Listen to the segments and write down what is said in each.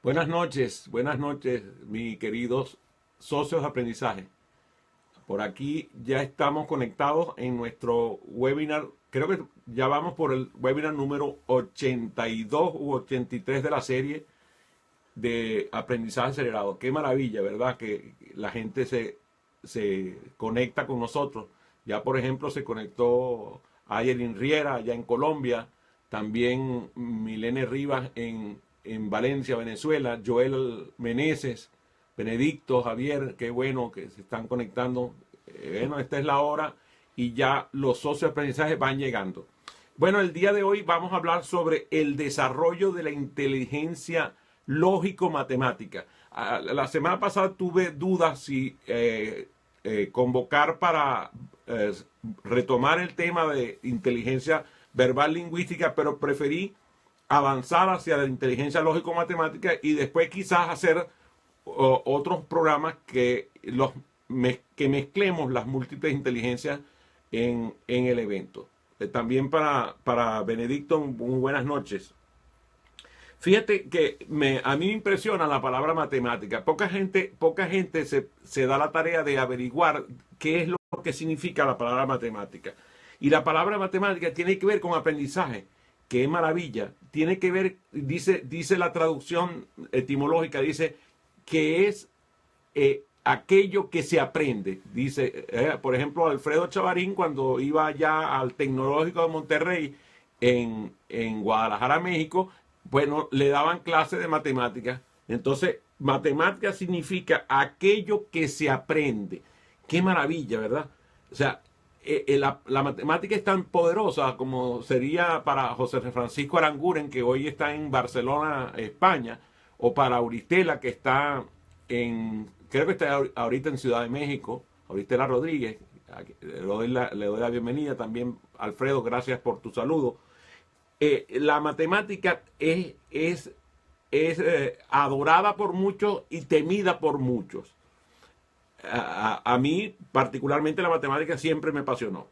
buenas noches, mis queridos socios de aprendizaje. Por aquí ya estamos conectados en nuestro webinar. Creo que ya vamos por el webinar número 82 u 83 de la serie de aprendizaje acelerado. Qué maravilla, ¿verdad? Que la gente se conecta con nosotros. Ya, por ejemplo, se conectó Ayelin Riera allá en Colombia, también Milene Rivas en Valencia, Venezuela, Joel Meneses, Benedicto, Javier, qué bueno que se están conectando. Bueno, esta es la hora y ya los socios de aprendizaje van llegando. Bueno, el día de hoy vamos a hablar sobre el desarrollo de la inteligencia lógico-matemática. La semana pasada tuve dudas si convocar para retomar el tema de inteligencia verbal lingüística, pero preferí avanzar hacia la inteligencia lógico-matemática y después quizás hacer otros programas que mezclemos las múltiples inteligencias en el evento. También para Benedicto, muy buenas noches. Fíjate que a mí me impresiona la palabra matemática. Poca gente se da la tarea de averiguar qué es lo que significa la palabra matemática. Y la palabra matemática tiene que ver con aprendizaje. Qué maravilla. Tiene que ver, dice la traducción etimológica, dice que es aquello que se aprende. Dice, por ejemplo, Alfredo Chavarín, cuando iba allá al Tecnológico de Monterrey en Guadalajara, México, bueno, le daban clases de matemáticas. Entonces, matemática significa aquello que se aprende. Qué maravilla, ¿verdad? O sea, la matemática es tan poderosa como sería para José Francisco Aranguren, que hoy está en Barcelona, España, o para Auristela, que está creo que está ahorita en Ciudad de México, Auristela Rodríguez. Le doy la bienvenida también, Alfredo, gracias por tu saludo. La matemática es adorada por muchos y temida por muchos. A mí, particularmente, la matemática siempre me apasionó.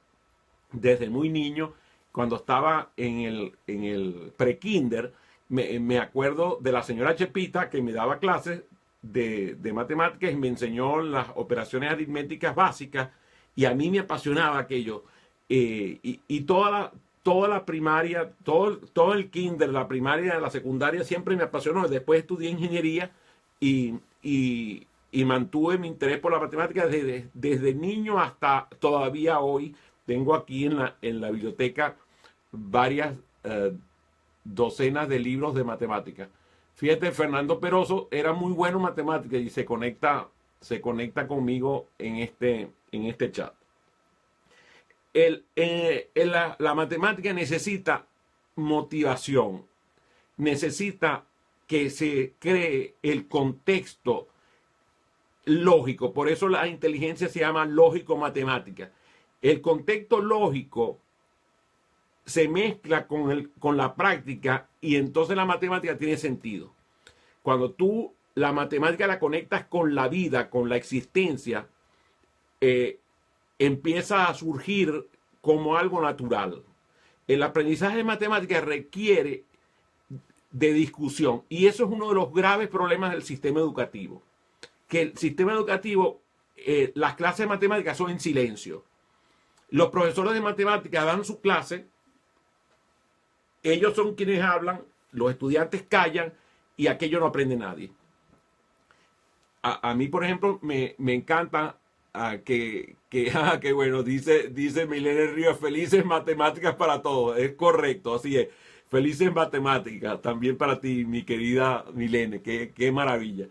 Desde muy niño, cuando estaba en el pre-kinder, me acuerdo de la señora Chepita que me daba clases de matemáticas y me enseñó las operaciones aritméticas básicas y a mí me apasionaba aquello. Y toda la primaria, todo el kinder, la primaria, la secundaria siempre me apasionó. Después estudié ingeniería y mantuve mi interés por la matemática desde niño hasta todavía hoy. Tengo aquí en la biblioteca varias docenas de libros de matemáticas. Fíjate, Fernando Peroso era muy bueno en matemáticas y se conecta conmigo en este chat. La matemática necesita motivación, necesita que se cree el contexto lógico. Por eso la inteligencia se llama lógico-matemática. El contexto lógico se mezcla con la práctica y entonces la matemática tiene sentido. Cuando tú la matemática la conectas con la vida, con la existencia, empieza a surgir como algo natural. El aprendizaje de matemáticas requiere de discusión y eso es uno de los graves problemas del sistema educativo. Que el sistema educativo, las clases de matemáticas son en silencio. Los profesores de matemáticas dan su clase, ellos son quienes hablan, los estudiantes callan y aquello no aprende nadie. A mí, por ejemplo, me encanta que bueno, dice Milene Ríos, felices matemáticas para todos. Es correcto, así es. Felices matemáticas también para ti, mi querida Milene. Qué maravilla.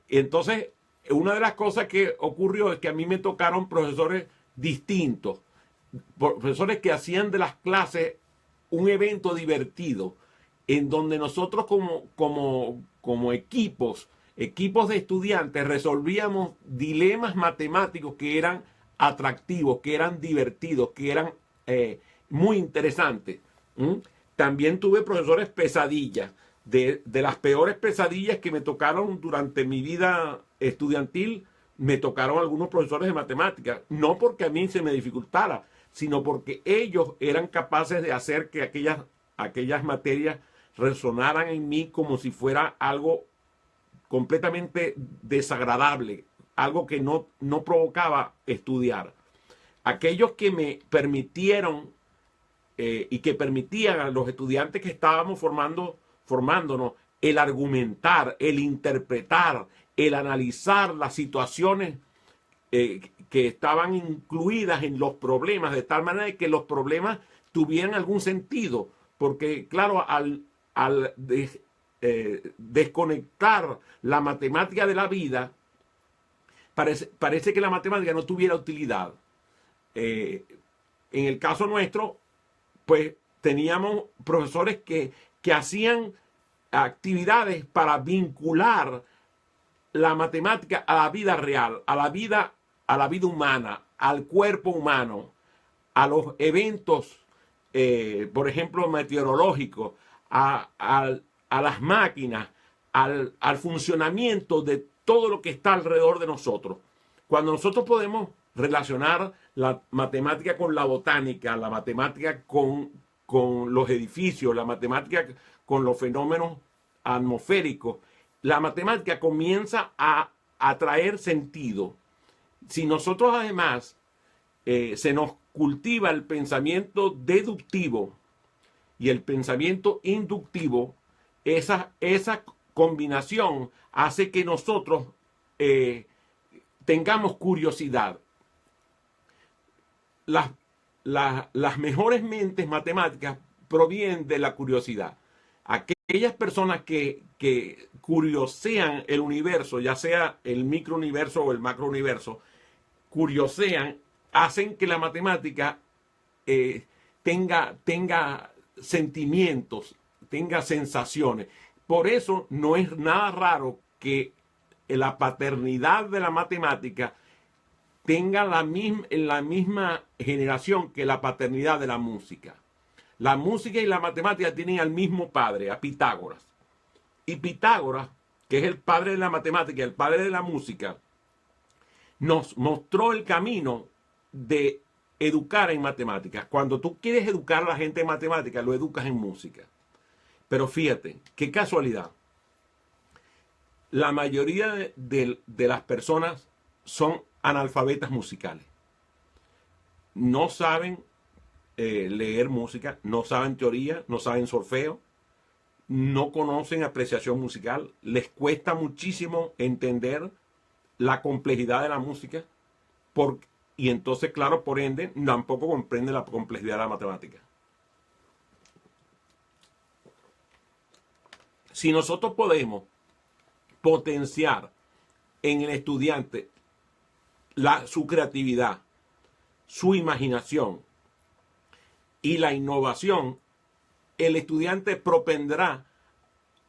Entonces, una de las cosas que ocurrió es que a mí me tocaron profesores distintos, profesores que hacían de las clases un evento divertido, en donde nosotros como equipos de estudiantes resolvíamos dilemas matemáticos que eran atractivos, que eran divertidos, que eran muy interesantes. También tuve profesores pesadillas, de las peores pesadillas que me tocaron durante mi vida estudiantil. Me tocaron algunos profesores de matemáticas, no porque a mí se me dificultara, sino porque ellos eran capaces de hacer que aquellas materias resonaran en mí como si fuera algo completamente desagradable, algo que no provocaba estudiar. Aquellos que me permitieron y que permitían a los estudiantes que estábamos formándonos el argumentar, el interpretar, el analizar las situaciones que estaban incluidas en los problemas, de tal manera que los problemas tuvieran algún sentido, porque claro, al desconectar la matemática de la vida, parece que la matemática no tuviera utilidad. En el caso nuestro, pues teníamos profesores que hacían actividades para vincular la matemática a la vida real, a la vida humana, al cuerpo humano, a los eventos, por ejemplo, meteorológicos, a las máquinas, al funcionamiento de todo lo que está alrededor de nosotros. Cuando nosotros podemos relacionar la matemática con la botánica, la matemática con los edificios, la matemática con los fenómenos atmosféricos, la matemática comienza a traer sentido. Si nosotros además se nos cultiva el pensamiento deductivo y el pensamiento inductivo, esa combinación hace que nosotros tengamos curiosidad. Las mejores mentes matemáticas provienen de la curiosidad. Aquellas personas que curiosean el universo, ya sea el microuniverso o el macrouniverso, curiosean, hacen que la matemática tenga sentimientos, tenga sensaciones. Por eso no es nada raro que la paternidad de la matemática tenga la misma generación que la paternidad de la música. La música y la matemática tienen al mismo padre, a Pitágoras. Y Pitágoras, que es el padre de la matemática, el padre de la música, nos mostró el camino de educar en matemáticas. Cuando tú quieres educar a la gente en matemáticas, lo educas en música. Pero fíjate, qué casualidad. La mayoría de las personas son analfabetas musicales. No saben leer música, no saben teoría, no saben solfeo, no conocen apreciación musical, les cuesta muchísimo entender la complejidad de la música y entonces, claro, por ende, tampoco comprenden la complejidad de la matemática. Si nosotros podemos potenciar en el estudiante su creatividad, su imaginación y la innovación, el estudiante propendrá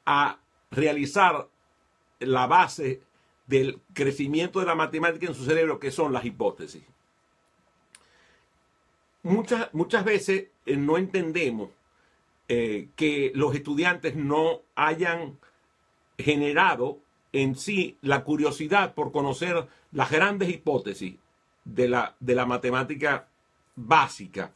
a realizar la base del crecimiento de la matemática en su cerebro, que son las hipótesis. Muchas veces no entendemos que los estudiantes no hayan generado en sí la curiosidad por conocer las grandes hipótesis de la matemática básica.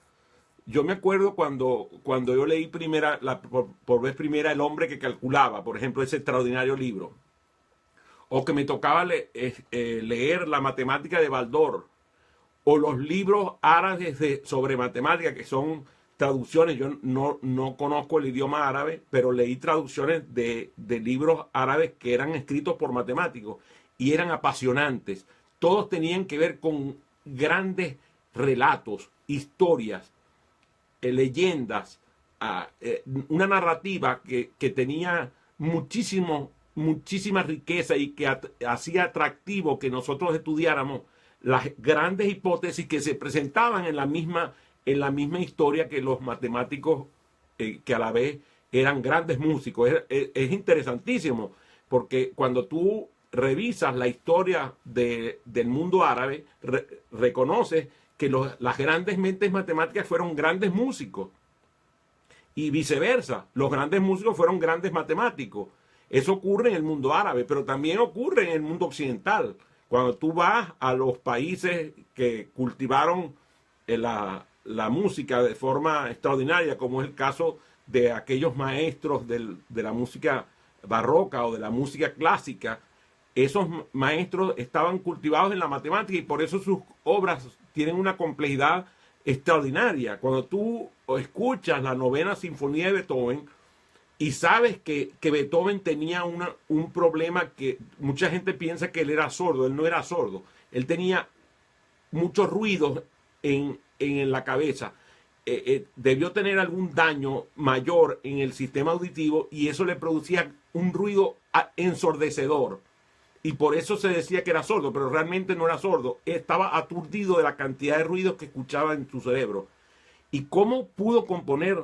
Yo me acuerdo cuando yo leí por vez primera El hombre que calculaba, por ejemplo, ese extraordinario libro, o que me tocaba leer La matemática de Baldor, o los libros árabes sobre matemática, que son traducciones. Yo no conozco el idioma árabe, pero leí traducciones de libros árabes que eran escritos por matemáticos y eran apasionantes. Todos tenían que ver con grandes relatos, historias, leyendas, una narrativa que tenía muchísima riqueza y que hacía atractivo que nosotros estudiáramos las grandes hipótesis que se presentaban en la misma historia que los matemáticos, que a la vez eran grandes músicos. Es interesantísimo, porque cuando tú revisas la historia del mundo árabe, reconoces que las grandes mentes matemáticas fueron grandes músicos. Y viceversa, los grandes músicos fueron grandes matemáticos. Eso ocurre en el mundo árabe, pero también ocurre en el mundo occidental. Cuando tú vas a los países que cultivaron la música de forma extraordinaria, como es el caso de aquellos maestros de la música barroca o de la música clásica. Esos maestros estaban cultivados en la matemática y por eso sus obras tienen una complejidad extraordinaria. Cuando tú escuchas la novena sinfonía de Beethoven y sabes que Beethoven tenía un problema, que mucha gente piensa que él era sordo. Él no era sordo. Él tenía muchos ruidos en la cabeza. Debió tener algún daño mayor en el sistema auditivo y eso le producía un ruido ensordecedor. Y por eso se decía que era sordo, pero realmente no era sordo. Estaba aturdido de la cantidad de ruidos que escuchaba en su cerebro. ¿Y cómo pudo componer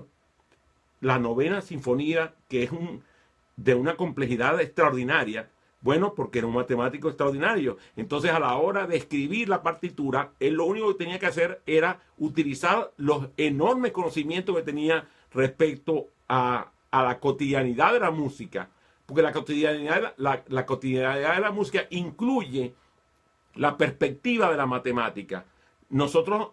la novena sinfonía, que es de una complejidad extraordinaria? Bueno, porque era un matemático extraordinario. Entonces, a la hora de escribir la partitura, él lo único que tenía que hacer era utilizar los enormes conocimientos que tenía respecto a la cotidianidad de la música. Porque la cotidianidad de la música incluye la perspectiva de la matemática. Nosotros,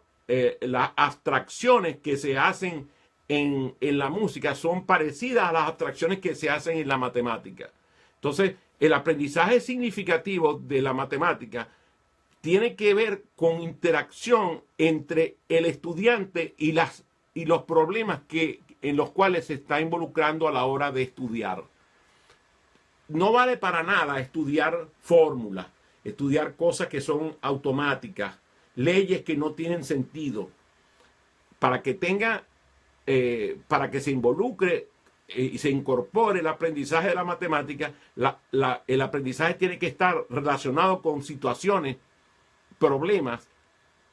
las abstracciones que se hacen en la música son parecidas a las abstracciones que se hacen en la matemática. Entonces, el aprendizaje significativo de la matemática tiene que ver con interacción entre el estudiante y los problemas en los cuales se está involucrando a la hora de estudiar. No vale para nada estudiar fórmulas, estudiar cosas que son automáticas, leyes que no tienen sentido. Para que se involucre y se incorpore el aprendizaje de la matemática, el aprendizaje tiene que estar relacionado con situaciones, problemas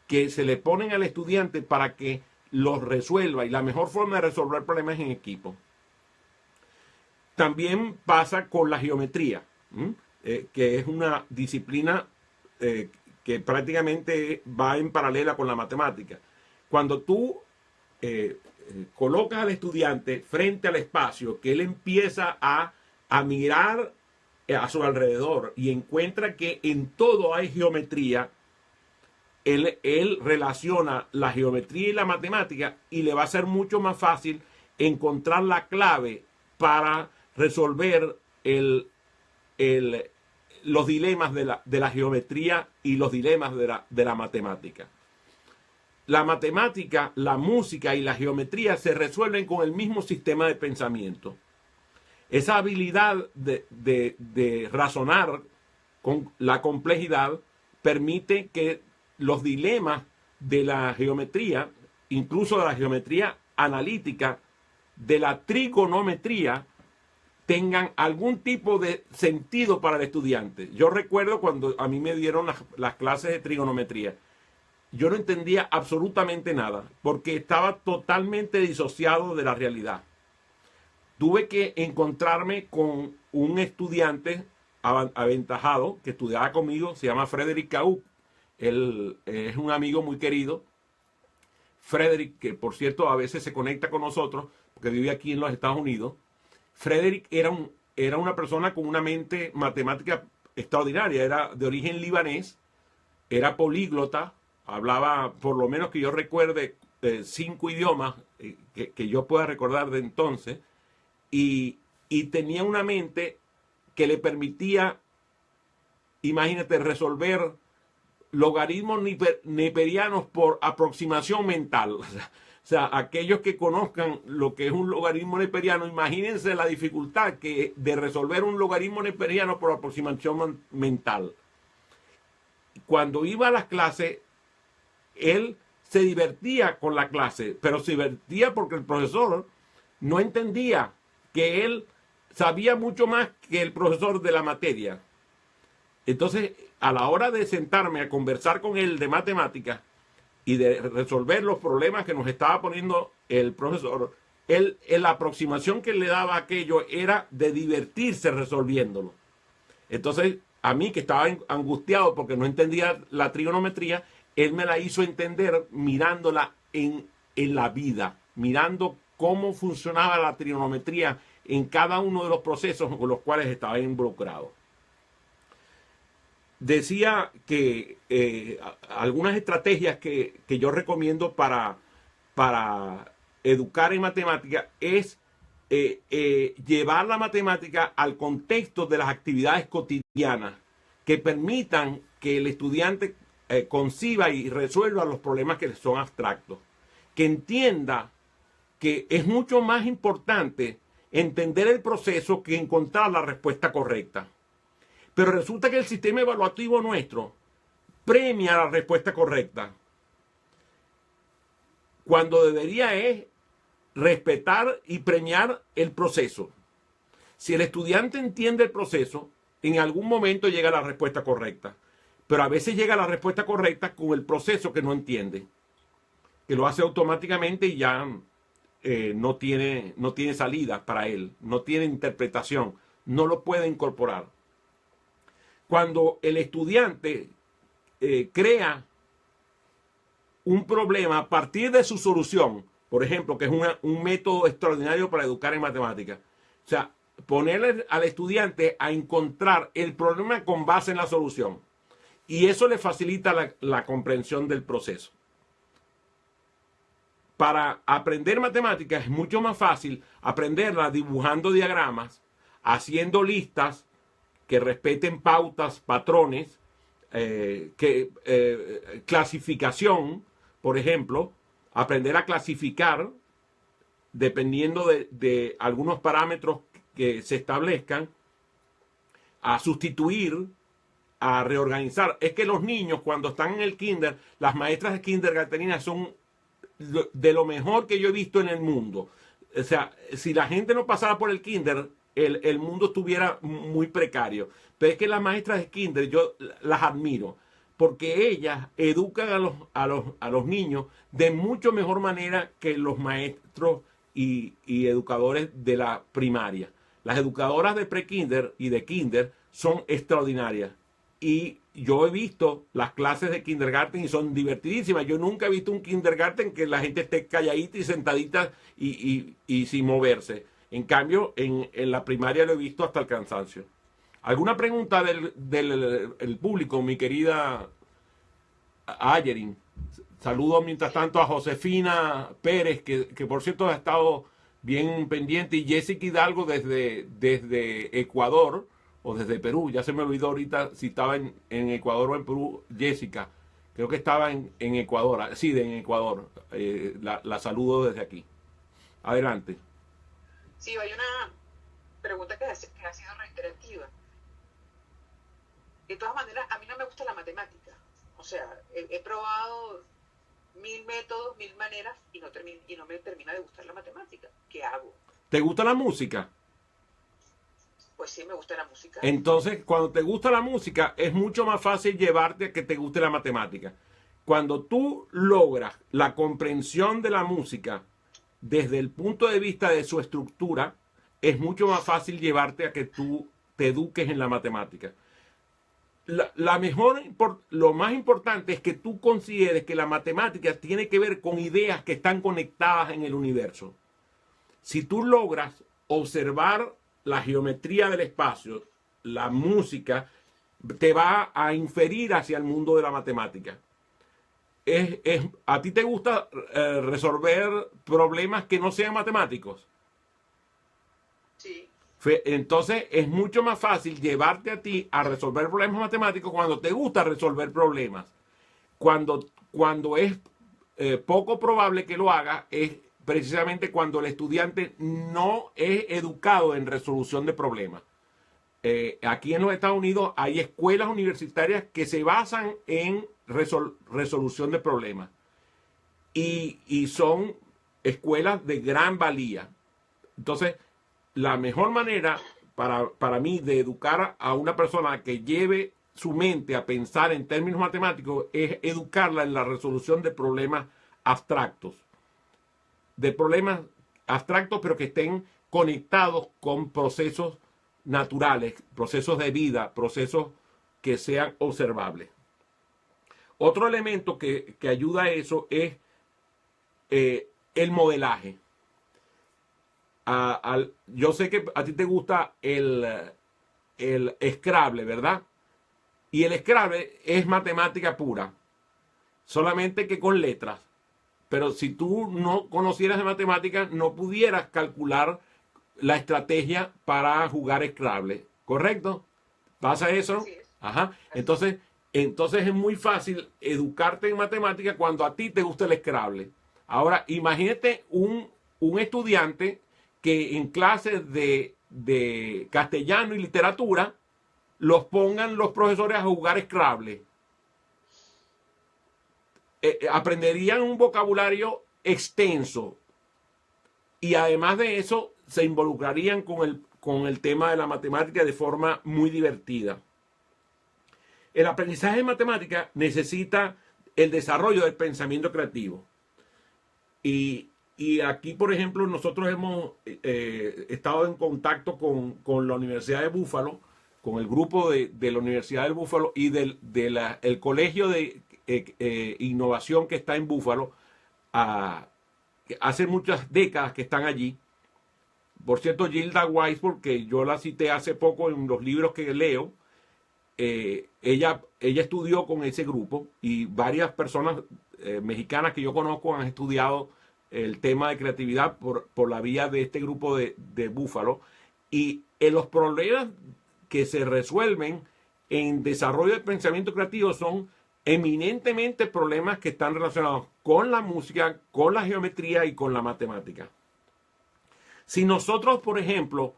que se le ponen al estudiante para que los resuelva. Y la mejor forma de resolver problemas es en equipo. También pasa con la geometría, que es una disciplina que prácticamente va en paralela con la matemática. Cuando tú colocas al estudiante frente al espacio, que él empieza a mirar a su alrededor y encuentra que en todo hay geometría, él relaciona la geometría y la matemática y le va a ser mucho más fácil encontrar la clave para resolver los dilemas de la geometría y los dilemas de la matemática. La matemática, la música y la geometría se resuelven con el mismo sistema de pensamiento. Esa habilidad de razonar con la complejidad permite que los dilemas de la geometría, incluso de la geometría analítica, de la trigonometría, tengan algún tipo de sentido para el estudiante. Yo recuerdo cuando a mí me dieron las clases de trigonometría, yo no entendía absolutamente nada, porque estaba totalmente disociado de la realidad. Tuve que encontrarme con un estudiante aventajado que estudiaba conmigo, se llama Frédéric Cahoux. Él es un amigo muy querido. Frédéric, que por cierto a veces se conecta con nosotros, porque vive aquí en los Estados Unidos. Frédéric era una persona con una mente matemática extraordinaria, era de origen libanés, era políglota, hablaba, por lo menos que yo recuerde, 5 idiomas que yo pueda recordar de entonces, y tenía una mente que le permitía, imagínate, resolver logaritmos neperianos por aproximación mental. O sea, aquellos que conozcan lo que es un logaritmo neperiano, imagínense la dificultad de resolver un logaritmo neperiano por aproximación mental. Cuando iba a las clases, él se divertía con la clase, pero se divertía porque el profesor no entendía que él sabía mucho más que el profesor de la materia. Entonces, a la hora de sentarme a conversar con él de matemáticas y de resolver los problemas que nos estaba poniendo el profesor, la aproximación que le daba a aquello era de divertirse resolviéndolo. Entonces, a mí que estaba angustiado porque no entendía la trigonometría, él me la hizo entender mirándola en la vida, mirando cómo funcionaba la trigonometría en cada uno de los procesos con los cuales estaba involucrado. Decía que algunas estrategias que yo recomiendo para educar en matemática es llevar la matemática al contexto de las actividades cotidianas que permitan que el estudiante conciba y resuelva los problemas que son abstractos, que entienda que es mucho más importante entender el proceso que encontrar la respuesta correcta. Pero resulta que el sistema evaluativo nuestro premia la respuesta correcta, cuando debería es respetar y premiar el proceso. Si el estudiante entiende el proceso, en algún momento llega la respuesta correcta. Pero a veces llega la respuesta correcta con el proceso que no entiende, que lo hace automáticamente y ya no tiene salida para él, no tiene interpretación, no lo puede incorporar. Cuando el estudiante crea un problema a partir de su solución, por ejemplo, que es un método extraordinario para educar en matemáticas. O sea, ponerle al estudiante a encontrar el problema con base en la solución. Y eso le facilita la comprensión del proceso. Para aprender matemáticas es mucho más fácil aprenderla dibujando diagramas, haciendo listas que respeten pautas, patrones, clasificación, por ejemplo, aprender a clasificar dependiendo de algunos parámetros que se establezcan, a sustituir, a reorganizar. Es que los niños cuando están en el kinder, las maestras de kindergarteninas son de lo mejor que yo he visto en el mundo. O sea, si la gente no pasara por el kinder, el mundo estuviera muy precario. Pero es que las maestras de kinder yo las admiro, porque ellas educan a los niños de mucho mejor manera que los maestros y educadores de la primaria. Las educadoras de pre-kinder y de kinder son extraordinarias. Y yo he visto las clases de kindergarten y son divertidísimas. Yo nunca he visto un kindergarten que la gente esté calladita y sentadita y sin moverse. En cambio, en la primaria lo he visto hasta el cansancio. ¿Alguna pregunta del público, mi querida Ayerin? Saludo mientras tanto a Josefina Pérez, que por cierto ha estado bien pendiente, y Jessica Hidalgo desde Ecuador o desde Perú. Ya se me olvidó ahorita si estaba en Ecuador o en Perú. Jessica, creo que estaba en Ecuador. Sí, en Ecuador. La saludo desde aquí. Adelante. Sí, hay una pregunta que ha sido reiterativa. De todas maneras, a mí no me gusta la matemática. O sea, he probado 1000 métodos, 1000 maneras y no me termina de gustar la matemática. ¿Qué hago? ¿Te gusta la música? Pues sí, me gusta la música. Entonces, cuando te gusta la música, es mucho más fácil llevarte a que te guste la matemática. Cuando tú logras la comprensión de la música desde el punto de vista de su estructura, es mucho más fácil llevarte a que tú te eduques en la matemática. Lo más importante es que tú consideres que la matemática tiene que ver con ideas que están conectadas en el universo. Si tú logras observar la geometría del espacio, la música, te va a inferir hacia el mundo de la matemática. ¿A ti te gusta resolver problemas que no sean matemáticos? Sí. Entonces es mucho más fácil llevarte a ti a resolver problemas matemáticos cuando te gusta resolver problemas. Cuando es poco probable que lo haga, es precisamente cuando el estudiante no es educado en resolución de problemas. Aquí en los Estados Unidos hay escuelas universitarias que se basan en resolución de problemas y son escuelas de gran valía. Entonces, la mejor manera para mí de educar a una persona que lleve su mente a pensar en términos matemáticos es educarla en la resolución de problemas abstractos. De problemas abstractos, pero que estén conectados con procesos naturales, procesos de vida, procesos que sean observables. Otro elemento que ayuda a eso es el modelaje. Yo sé que a ti te gusta el Scrabble, ¿verdad? Y el Scrabble es matemática pura, solamente que con letras. Pero si tú no conocieras de matemáticas, no pudieras calcular la estrategia para jugar Scrabble, ¿correcto? ¿Pasa eso? Así es. Ajá. Así es. Entonces es muy fácil educarte en matemática cuando a ti te gusta el Scrabble. Ahora, imagínate un estudiante que en clases de castellano y literatura los pongan los profesores a jugar Scrabble. Aprenderían un vocabulario extenso y además de eso se involucrarían con el tema de la matemática de forma muy divertida. El aprendizaje de matemática necesita el desarrollo del pensamiento creativo. Y aquí, por ejemplo, nosotros hemos estado en contacto con la Universidad de Búfalo, con el grupo de la Universidad de Búfalo y el Colegio de Innovación que está en Búfalo, que hace muchas décadas que están allí. Por cierto, Gilda Weisberg, que yo la cité hace poco en los libros que leo, ella estudió con ese grupo y varias personas mexicanas que yo conozco han estudiado el tema de creatividad por la vía de este grupo de Búfalo. Y en los problemas que se resuelven en desarrollo del pensamiento creativo son eminentemente problemas que están relacionados con la música, con la geometría y con la matemática. Si nosotros, por ejemplo,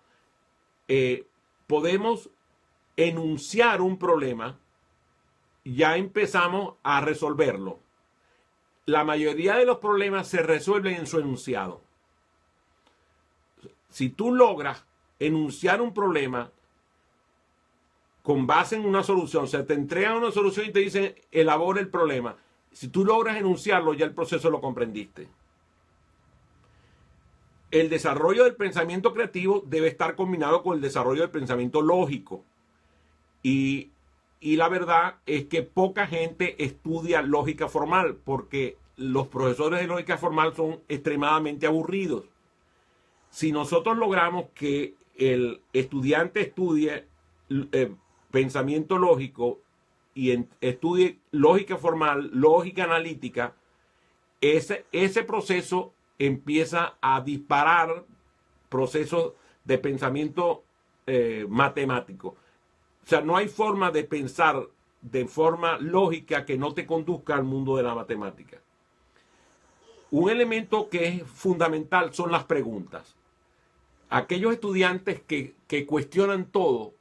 podemos enunciar un problema, ya empezamos a resolverlo. La mayoría de los problemas se resuelven en su enunciado. Si tú logras enunciar un problema con base en una solución, o sea, te entregan una solución y te dicen elabora el problema. Si tú logras enunciarlo, ya el proceso lo comprendiste. El desarrollo del pensamiento creativo debe estar combinado con el desarrollo del pensamiento lógico. Y la verdad es que poca gente estudia lógica formal porque los profesores de lógica formal son extremadamente aburridos. Si nosotros logramos que el estudiante estudie pensamiento lógico y estudie lógica formal, lógica analítica, ese proceso empieza a disparar procesos de pensamiento matemático. O sea, no hay forma de pensar de forma lógica que no te conduzca al mundo de la matemática. Un elemento que es fundamental son las preguntas. Aquellos estudiantes que cuestionan todo,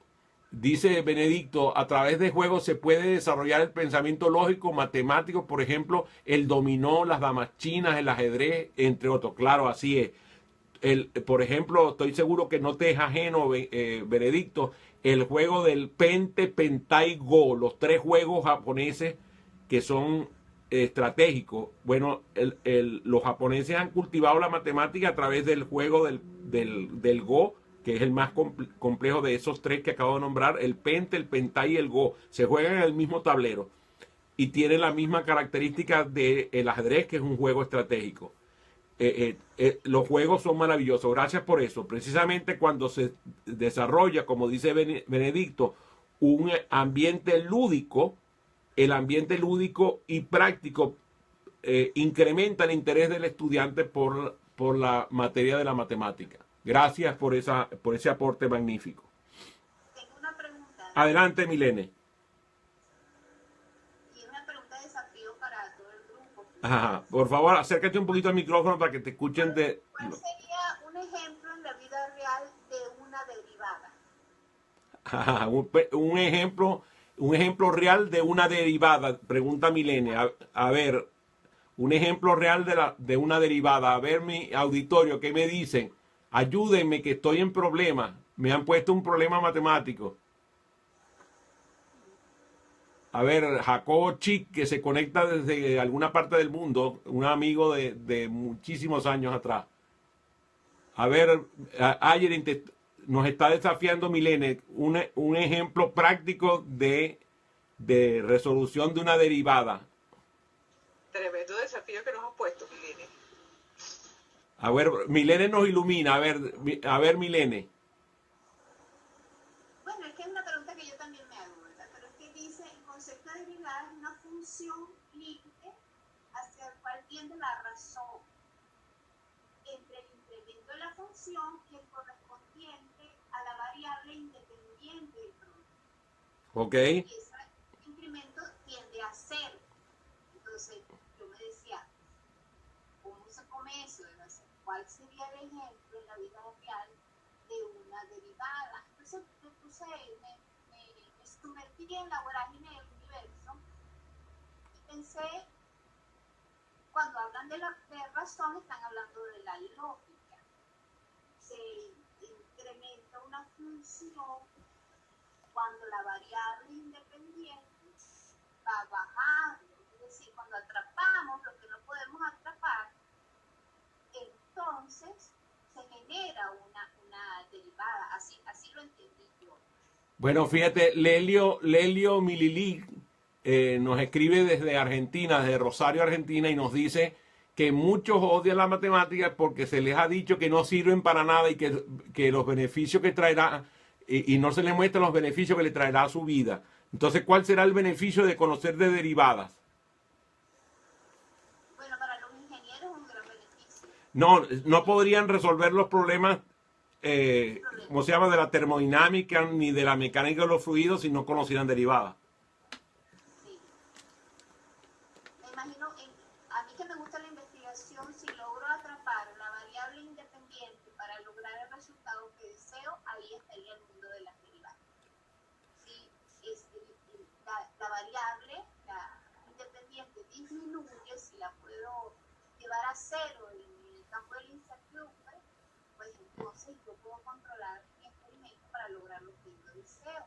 dice Benedicto, a través de juegos se puede desarrollar el pensamiento lógico, matemático, por ejemplo, el dominó, las damas chinas, el ajedrez, entre otros. Claro, así es. Por ejemplo, estoy seguro que no te es ajeno, Benedicto, el juego del Pente, Pentai, Go, los tres juegos japoneses que son estratégicos. Bueno, los japoneses han cultivado la matemática a través del juego del Go, que es el más complejo de esos tres que acabo de nombrar, el Pente, el Pentai y el Go. Se juegan en el mismo tablero y tienen la misma característica del ajedrez, que es un juego estratégico. Los juegos son maravillosos. Gracias por eso. Precisamente cuando se desarrolla, como dice Benedicto, un ambiente lúdico, el ambiente lúdico y práctico incrementa el interés del estudiante por la materia de la matemática. Gracias por ese aporte magnífico. Tengo una pregunta. Adelante, Milene. Y una pregunta de desafío para todo el grupo. Ajá. Por favor, acércate un poquito al micrófono para que te escuchen de... ¿Cuál sería un ejemplo en la vida real de una derivada? Ajá, un ejemplo real de una derivada, pregunta Milene. A ver, un ejemplo real de una derivada. A ver, mi auditorio, ¿qué me dicen? Ayúdenme que estoy en problemas. Me han puesto un problema matemático. A ver, Jacobo Chic, que se conecta desde alguna parte del mundo, un amigo de muchísimos años atrás. A ver, ayer nos está desafiando Milene un ejemplo práctico de resolución de una derivada. Tremendo desafío que nos han puesto, Milene. A ver, Milene nos ilumina. A ver, Milene. Bueno, es que es una pregunta que yo también me hago, ¿verdad? Pero es que dice, el concepto de derivada es una función límite hacia el cual tiende la razón entre el incremento de la función y el correspondiente variable independiente del producto. Ok. Y ese incremento tiende a cero. Entonces, yo me decía, ¿cómo se come eso? ¿Cuál sería el ejemplo en la vida real de una derivada? Entonces, me sumergí en la vorágine del universo y pensé, cuando hablan de razón, están hablando de la lógica. Se incrementa una función cuando la variable independiente va bajando. Es decir, cuando atrapamos lo que no podemos atrapar, entonces se genera una derivada. Así lo entendí yo. Bueno, fíjate, Lelio Milili nos escribe desde Argentina, desde Rosario, Argentina, y nos dice que muchos odian la matemática porque se les ha dicho que no sirven para nada y que los beneficios que traerá, y no se les muestran los beneficios que le traerá a su vida. Entonces, ¿cuál será el beneficio de conocer de derivadas? Bueno, para los ingenieros es un gran beneficio. No podrían resolver los problemas, ¿cómo se llama?, de la termodinámica ni de la mecánica de los fluidos si no conocieran derivadas. Sí. Me imagino, a mí que me gusta la investigación, si logro atrapar la variable independiente para lograr el resultado que deseo, ahí estaría el mundo de las derivadas. Si la variable, la independiente, disminuye, si la puedo llevar a cero en el campo de la incertidumbre, pues entonces yo puedo controlar mi experimento para lograr lo que yo deseo.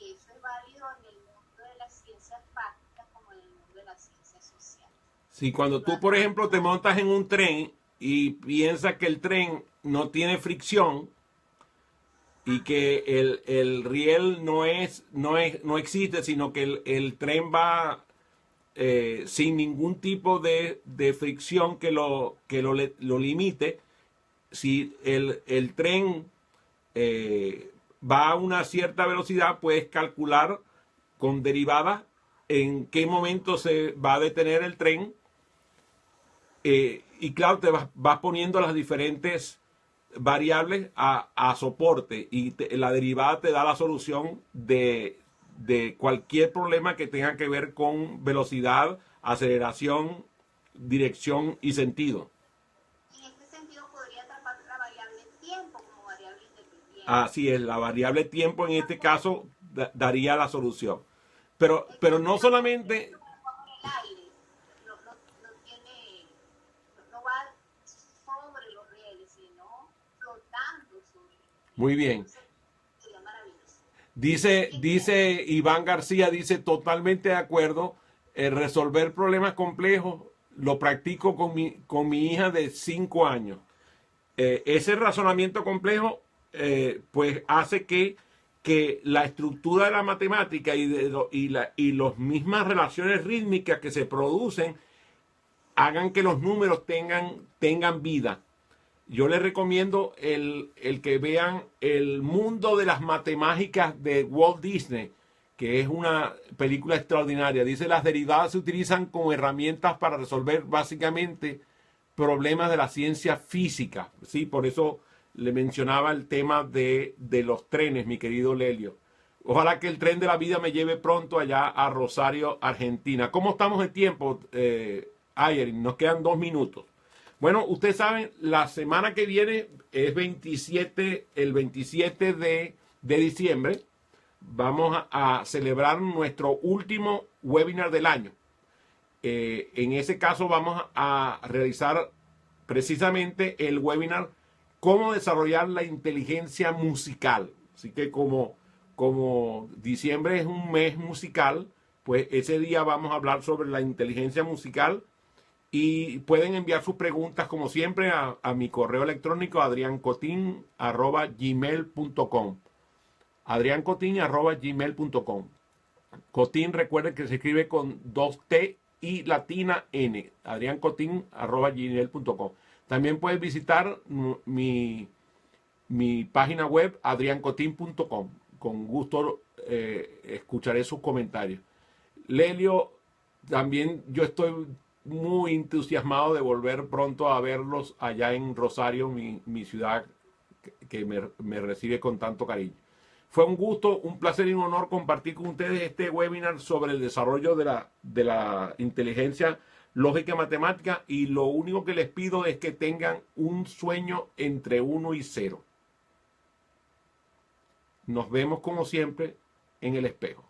Y eso es válido en el mundo de las ciencias prácticas como en el mundo de las ciencias sociales. Si cuando tú, por ejemplo, te montas en un tren y piensas que el tren no tiene fricción y que el riel no existe, sino que el tren va sin ningún tipo de fricción que lo limite, si el tren va a una cierta velocidad, puedes calcular con derivadas en qué momento se va a detener el tren. Y claro, te vas poniendo las diferentes variables a soporte y la derivada te da la solución de cualquier problema que tenga que ver con velocidad, aceleración, dirección y sentido. En este sentido, podría atrapar la variable tiempo como variable independiente. Así es, la variable tiempo en este caso daría la solución. Pero no solamente... El aire no va sobre los rieles, sino flotando sobre ellos. Muy bien. Entonces, sería maravilloso. Dice Iván García, dice totalmente de acuerdo, resolver problemas complejos lo practico con mi hija de 5 años. Ese razonamiento complejo pues hace que la estructura de la matemática y las mismas relaciones rítmicas que se producen hagan que los números tengan vida. Yo les recomiendo el que vean El mundo de las matemáticas de Walt Disney, que es una película extraordinaria. Dice, las derivadas se utilizan como herramientas para resolver básicamente problemas de la ciencia física. ¿Sí? Por eso le mencionaba el tema de los trenes, mi querido Lelio. Ojalá que el tren de la vida me lleve pronto allá a Rosario, Argentina. ¿Cómo estamos de tiempo, Ayerin? Nos quedan 2 minutos. Bueno, ustedes saben, la semana que viene es el 27 de diciembre. Vamos a celebrar nuestro último webinar del año. En ese caso vamos a realizar precisamente el webinar cómo desarrollar la inteligencia musical. Así que como diciembre es un mes musical, pues ese día vamos a hablar sobre la inteligencia musical y pueden enviar sus preguntas como siempre a mi correo electrónico adriancotin@gmail.com. adriancotin@gmail.com. Cotin, recuerden que se escribe con 2 T y latina N. adriancotin@gmail.com. También puedes visitar mi página web adriancotin.com. Con gusto escucharé sus comentarios. Lelio, también yo estoy muy entusiasmado de volver pronto a verlos allá en Rosario, mi ciudad que me recibe con tanto cariño. Fue un gusto, un placer y un honor compartir con ustedes este webinar sobre el desarrollo de la inteligencia lógica y matemática, y lo único que les pido es que tengan un sueño entre 1 y 0. Nos vemos como siempre en el espejo.